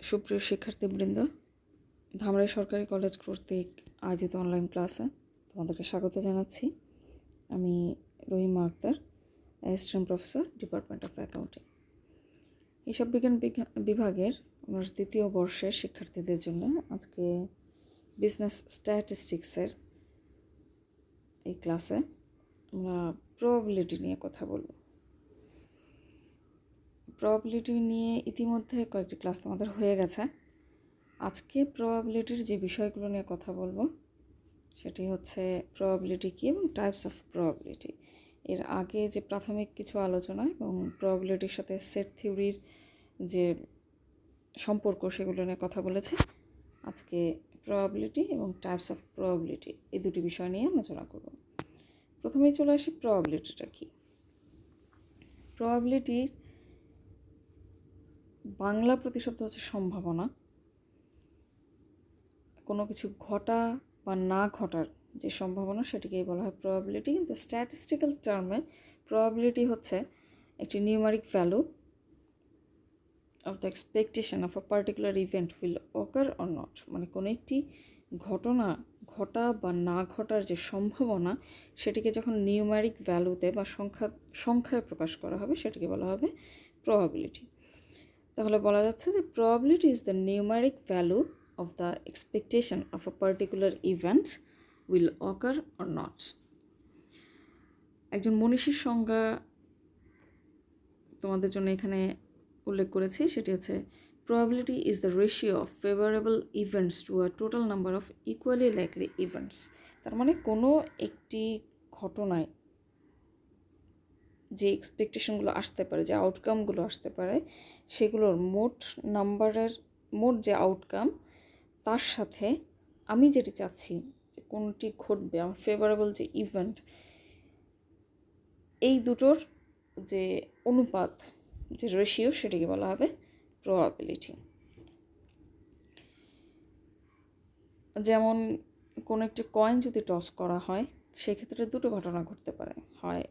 সুপ্রিয় শিক্ষার্থীবৃন্দ, ধামরাই সরকারি কলেজ কর্তৃক আয়োজিত অনলাইন ক্লাসে তোমাদেরকে স্বাগত জানাচ্ছি। আমি Rahima Akter, assistant professor, department of accounting. হিসাব বিজ্ঞান বিভাগের অনার্স দ্বিতীয় বর্ষের শিক্ষার্থীদের জন্য আজকে বিজনেস স্ট্যাটিস্টিক্সের এই ক্লাসে আমরা প্রবাবিলিটি নিয়ে কথা বলব। প্রবাবিলিটি নিয়ে ইতিমধ্যে কয়েকটি ক্লাস তোমাদের হয়ে গেছে। আজকে প্রবাবিলিটির যে বিষয়গুলো নিয়ে কথা বলবো সেটি হচ্ছে প্রবাবিলিটি কী এবং টাইপস অফ প্রবাবিলিটি। এর আগে যে প্রাথমিক কিছু আলোচনা এবং প্রবাবিলিটির সাথে সেট থিওরির যে সম্পর্ক সেগুলো নিয়ে কথা বলেছি। আজকে প্রবাবিলিটি এবং টাইপস অফ প্রবাবিলিটি এই দুটি বিষয় নিয়ে আলোচনা করব। প্রথমেই চলে আসি প্রবাবিলিটিটা কী। প্রবাবিলিটির বাংলা প্রতিশব্দ হচ্ছে সম্ভাবনা। কোনো কিছু ঘটা বা না ঘটার যে সম্ভাবনা সেটিকেই বলা হয় প্রবাবিলিটি। কিন্তু স্ট্যাটিস্টিক্যাল টার্মে প্রবাবিলিটি হচ্ছে একটি numeric value of the expectation of a particular event will ochre or not, মানে কোনো একটি ঘটনা ঘটা বা না ঘটার যে সম্ভাবনা সেটিকে যখন নিউমারিক ভ্যালুতে বা সংখ্যায় প্রকাশ করা হবে সেটিকে বলা হবে প্রবাবিলিটি। তাহলে বলা যাচ্ছে যে probability is the numeric value of the expectation of a particular event will occur or not. একজন মনীষীর সংজ্ঞা তোমাদের জন্য এখানে উল্লেখ করেছি, সেটি হচ্ছে probability is the ratio of favorable events to a total number of equally likely events. তার মানে কোনো একটি ঘটনায় যে এক্সপেকটেশনগুলো আসতে পারে, যে আউটকামগুলো আসতে পারে, সেগুলোর মোট যে আউটকাম তার সাথে আমি যেটি চাচ্ছি যে কোনটি ঘটবে, আমার ফেভারেবল যে ইভেন্ট, এই দুটোর যে অনুপাত, যে রেশিও, সেটিকে বলা হবে প্রবাবিলিটি। যেমন কোনো একটি কয়েন যদি টস করা হয় সেক্ষেত্রে দুটো ঘটনা ঘটতে পারে, হয়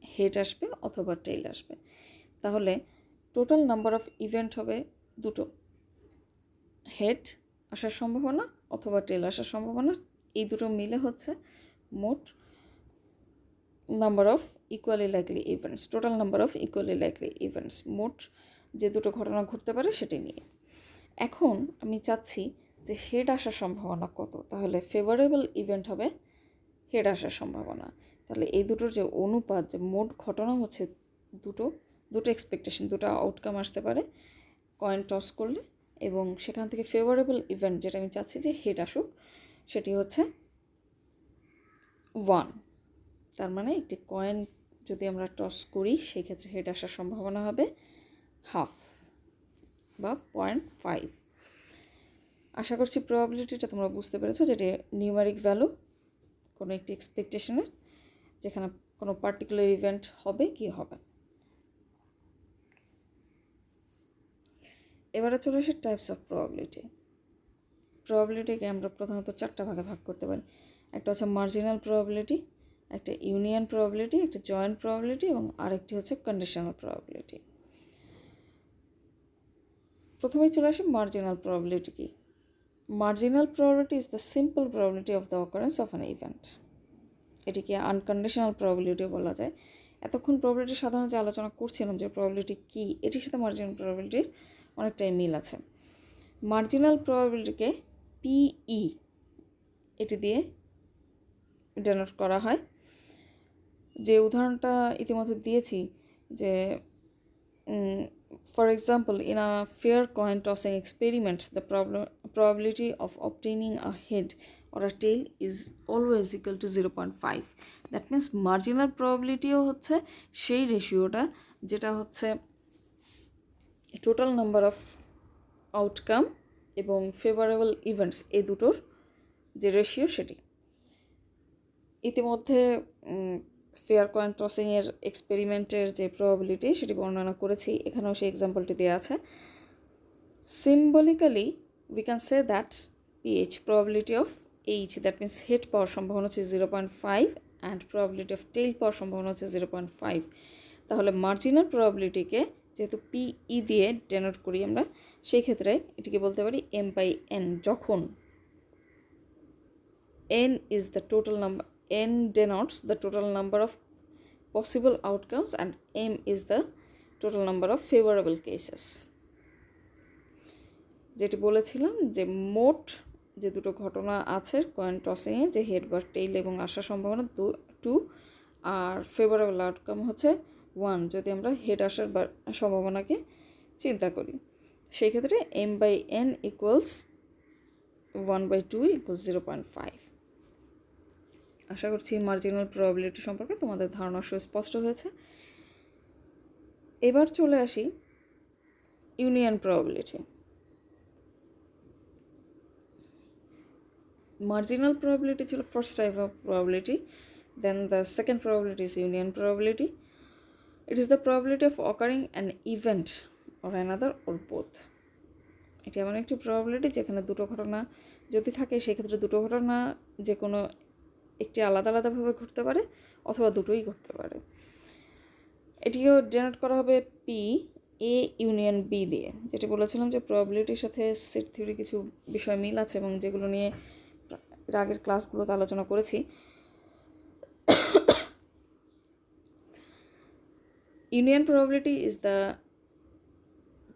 হেড আসবে অথবা টেইল আসবে। তাহলে টোটাল নাম্বার অফ ইভেন্ট হবে দুটো, হেড আসার সম্ভাবনা অথবা টেল আসার সম্ভাবনা, এই দুটো মিলে হচ্ছে মোট number of equally likely events, total number of equally likely events, মোট যে দুটো ঘটনা ঘটতে পারে সেটি নিয়ে। এখন আমি চাচ্ছি যে হেড আসার সম্ভাবনা কত, তাহলে ফেভারেবল ইভেন্ট হবে হেড আসার সম্ভাবনা। তাহলে এই দুটোর যে অনুপাত, যে মোট ঘটনা হচ্ছে দুটো এক্সপেকটেশন, দুটো আউটকাম আসতে পারে কয়েন টস করলে, এবং সেখান থেকে ফেভারেবল ইভেন্ট যেটা আমি চাচ্ছি যে হেড আসুক সেটি হচ্ছে 1। তার মানে একটি কয়েন যদি আমরা টস করি সেই ক্ষেত্রে হেড আসার সম্ভাবনা হবে 1/2 বা 0.5। আশা করছি প্রবাবিলিটিটা তোমরা বুঝতে পেরেছো, যেটি নিউমারিক ভ্যালু কোনো একটি এক্সপেকটেশনের, যেখানে কোনো পার্টিকুলার ইভেন্ট হবে কি হবে। এবারে চলে আসে টাইপস অফ প্রবাবিলিটি। প্রবাবিলিটিকে আমরা প্রধানত 4টা ভাগে ভাগ করতে পারি। একটা হচ্ছে মার্জিনাল প্রবাবিলিটি, একটা ইউনিয়ন প্রবাবিলিটি, একটা জয়েন্ট প্রবাবিলিটি এবং আরেকটি হচ্ছে কন্ডিশনাল প্রবাবিলিটি। প্রথমেই চলে আসে মার্জিনাল প্রবাবিলিটি কি। Marginal probability is the simple probability of the occurrence of an event. এটিকে আনকন্ডিশনাল প্রবাবিলিটিও বলা যায়। এতক্ষণ প্রবাবিলিটি সাধারণত যে আলোচনা করছিলাম যে প্রবাবিলিটি কি, এটির সাথে মার্জিনাল প্রবাবিলিটির অনেকটাই মিল আছে। মার্জিনাল প্রবাবিলিটিকে পিই এটি দিয়ে ডেনোট করা হয়। যে উদাহরণটা ইতিমধ্যে দিয়েছি, যে for example in a fair coin tossing experiment the probability of obtaining a head or a tail is always equal to 0.5. That means marginal প্রবাবিলিটিও হচ্ছে সেই রেশিওটা যেটা হচ্ছে টোটাল নাম্বার অফ আউটকাম এবং ফেভারেবল ইভেন্টস, এই দুটোর যে রেশিও সেটি। ইতিমধ্যে ফেয়ার কয়েন টসিংয়ের এক্সপেরিমেন্টের যে প্রবাবিলিটি সেটি বর্ণনা করেছি, এখানেও সেই এক্সাম্পলটি দেওয়া আছে। Symbolically we can say that PH, probability of H, that means head পাওয়ার সম্ভাবনা হচ্ছে 0.5 অ্যান্ড প্রবাবিলিটি অফ টেইল পাওয়ার সম্ভাবনা হচ্ছে 0.5। তাহলে মার্জিনাল প্রবাবিলিটিকে যেহেতু PE দিয়ে ডেনোট করি আমরা, সেই ক্ষেত্রে এটিকে বলতে পারি m/n। যখন n is the total number, n denotes the total number of possible outcomes and m is the total number of favorable cases। যেটি বলেছিলাম যে মোট যে দুটো ঘটনা আছে কয়েন টসিংয়ে, যে হেড বা টেইল এবং আসার সম্ভাবনা 2, আর ফেভারেবল আউটকাম হচ্ছে 1 যদি আমরা হেড আসার সম্ভাবনাকে চিন্তা করি। সেই ক্ষেত্রে m/n ইকুয়ালস 1/2 ইকুয়ালস 0.5। আশা করছি মার্জিনাল প্রবাবিলিটি সম্পর্কে তোমাদের ধারণা সুস্পষ্ট হয়েছে। এবার চলে আসি ইউনিয়ন প্রবাবিলিটি। Marginal probability ছিল first type of probability, then the second probability is union probability. It is the probability of occurring an event or another or both. এটি এমন একটি probability যেখানে দুটো ঘটনা যদি থাকে, সেক্ষেত্রে দুটো ঘটনা যে কোনো একটি আলাদা আলাদাভাবে ঘটতে পারে অথবা দুটোই ঘটতে পারে। এটিও ডেনোট করা হবে P/A ইউনিয়ন B দিয়ে, যেটি বলেছিলাম যে প্রবাবিলিটির সাথে সেট থিওরি কিছু বিষয় মিল আছে এবং যেগুলো নিয়ে আগের ক্লাসগুলোতে আলোচনা করেছি। Union probability is the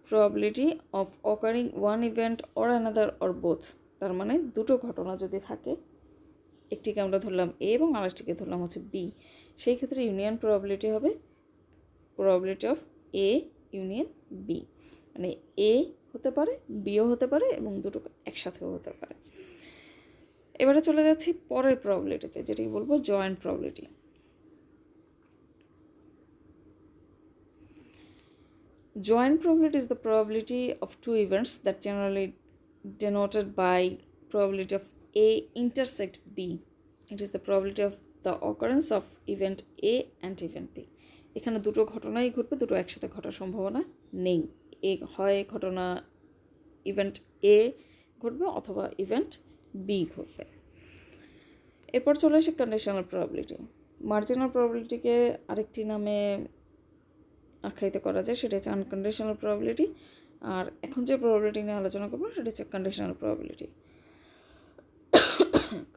probability of occurring one event or another or both. তার মানে দুটো ঘটনা যদি থাকে, একটিকে আমরা ধরলাম A এবং আরেকটিকে ধরলাম হচ্ছে B, সেই ক্ষেত্রে ইউনিয়ন প্রবাবিলিটি হবে probability of A union B। মানে A হতে পারে, Bও হতে পারে এবং দুটো একসাথেও হতে পারে। এবারে চলে যাচ্ছি পরের প্রবাবিলিটিতে, যেটি বলবো joint probability. Joint probability is the probability of two events that generally denoted by probability of A intersect B. It is the probability of the occurrence of event A and event B. এখানে দুটো ঘটনাই ঘটবে, দুটো একসাথে ঘটার সম্ভাবনা নেই। হয় ঘটনা ইভেন্ট A ঘটবে অথবা ইভেন্ট B ঘটবে। এরপর চলে আসে কন্ডিশনাল প্রবাবিলিটি। মার্জিনাল প্রবাবিলিটিকে আরেকটি নামে আখ্যায়িত করা যায়, সেটা হচ্ছে আনকন্ডিশনাল প্রবাবিলিটি। আর এখন যে প্রবাবিলিটি নিয়ে আলোচনা করবো সেটা হচ্ছে conditional probability.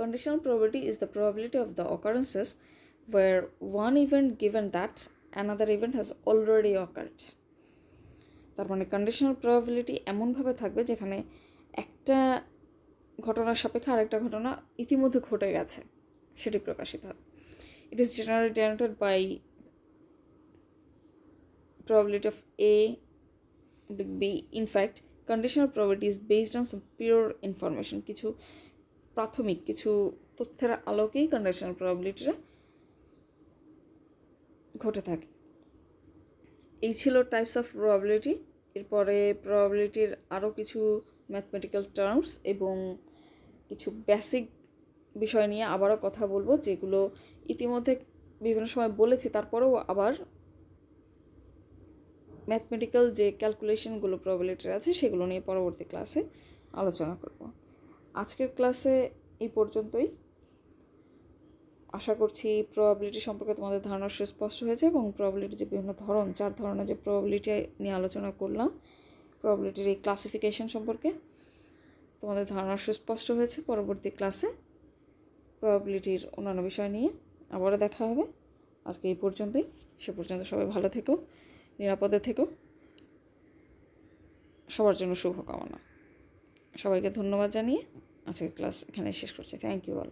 Conditional probability is the probability of the occurrences where one event given that another event has already occurred. তার মানে কন্ডিশনাল প্রবাবিলিটি এমনভাবে থাকবে যেখানে একটা ঘটনার সাপেক্ষে আরেকটা ঘটনা ইতিমধ্যে ঘটে গেছে, সেটি প্রকাশিত হবে। It is generally denoted by probability of A B. In fact, conditional probability is based on some pure information. কিছু প্রাথমিক কিছু তথ্যের আলোকেই কন্ডিশনাল প্রবাবিলিটিটা ঘটে থাকে। এই ছিল টাইপস অফ প্রবাবিলিটি। এরপরে প্রবাবিলিটির আরও কিছু ম্যাথমেটিক্যাল টার্মস এবং কিছু বেসিক বিষয় নিয়ে আবারও কথা বলবো, যেগুলো ইতিমধ্যে বিভিন্ন সময় বলেছি, তারপরেও আবার ম্যাথমেটিক্যাল যে ক্যালকুলেশনগুলো প্রবাবিলিটির আছে সেগুলো নিয়ে পরবর্তী ক্লাসে আলোচনা করব। আজকের ক্লাসে এই পর্যন্তই। আশা করছি প্রবাবিলিটি সম্পর্কে তোমাদের ধারণা সুস্পষ্ট হয়েছে এবং প্রবাবিলিটির যে বিভিন্ন ধরন, 4 ধরনের যে প্রবাবিলিটি নিয়ে আলোচনা করলাম, প্রবাবিলিটির এই ক্লাসিফিকেশন সম্পর্কে তোমাদের ধারণা সুস্পষ্ট হয়েছে। পরবর্তী ক্লাসে প্রবাবিলিটির অন্যান্য বিষয় নিয়ে আবারও দেখা হবে। আজকে এই পর্যন্তই। সে পর্যন্ত সবাই ভালো থেকো, নিরাপদে থেকো। সবার জন্য শুভকামনা। সবাইকে ধন্যবাদ জানিয়ে আজকের ক্লাস এখানে শেষ করছি। Thank you all.